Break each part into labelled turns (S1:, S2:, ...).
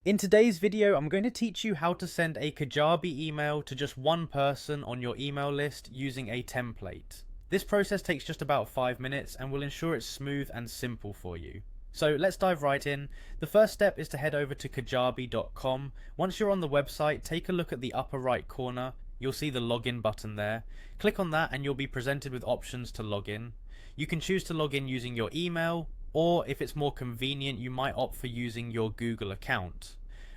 S1: In today's video, I'm going to teach you how to send a Kajabi email to just one person on your email list using a template. This process takes just about 5 minutes and will ensure it's smooth and simple for you. So let's dive right in. The first step is to head over to kajabi.com. Once you're on the website, take a look at the upper right corner. You'll see the login button there. Click on that and you'll be presented with options to log in. You can choose to log in using your email, or if it's more convenient, you might opt for using your Google account.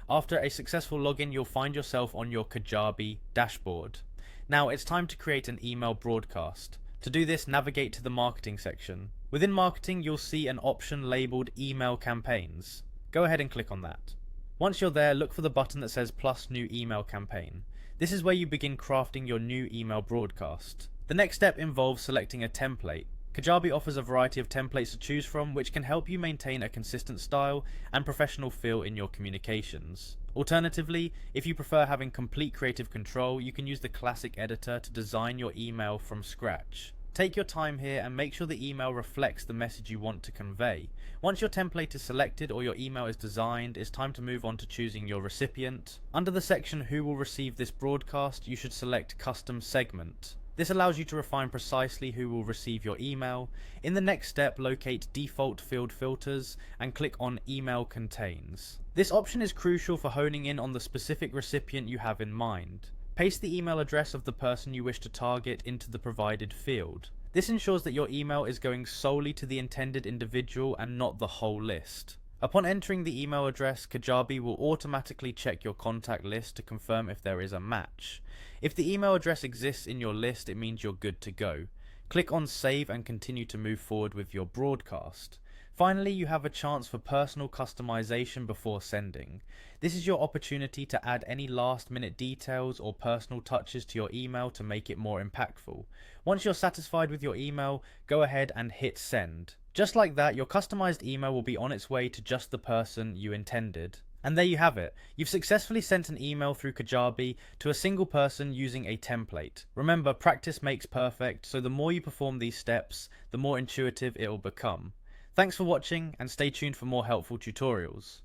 S1: After a successful login, you'll find yourself on your Kajabi dashboard. Now it's time to create an email broadcast. To do this, navigate to the marketing section. Within marketing, you'll see an option labeled email campaigns. Go ahead and click on that. Once you're there, look for the button that says plus new email campaign. This is where you begin crafting your new email broadcast. The next step involves selecting a template. Kajabi offers a variety of templates to choose from, which can help you maintain a consistent style and professional feel in your communications. Alternatively, if you prefer having complete creative control, you can use the classic editor to design your email from scratch. Take your time here and make sure the email reflects the message you want to convey. Once your template is selected or your email is designed, it's time to move on to choosing your recipient. Under the section Who will receive this broadcast, you should select Custom Segment. This allows you to refine precisely who will receive your email. In the next step, locate Default Field Filters and click on Email Contains. This option is crucial for honing in on the specific recipient you have in mind. Paste the email address of the person you wish to target into the provided field. This ensures that your email is going solely to the intended individual and not the whole list. Upon entering the email address, Kajabi will automatically check your contact list to confirm if there is a match. If the email address exists in your list, it means you're good to go. Click on Save and continue to move forward with your broadcast. Finally, you have a chance for personal customization before sending. This is your opportunity to add any last-minute details or personal touches to your email to make it more impactful. Once you're satisfied with your email, go ahead and hit send. Just like that, your customized email will be on its way to just the person you intended. And there you have it. You've successfully sent an email through Kajabi to a single person using a template. Remember, practice makes perfect, so the more you perform these steps, the more intuitive it will become. Thanks for watching and stay tuned for more helpful tutorials.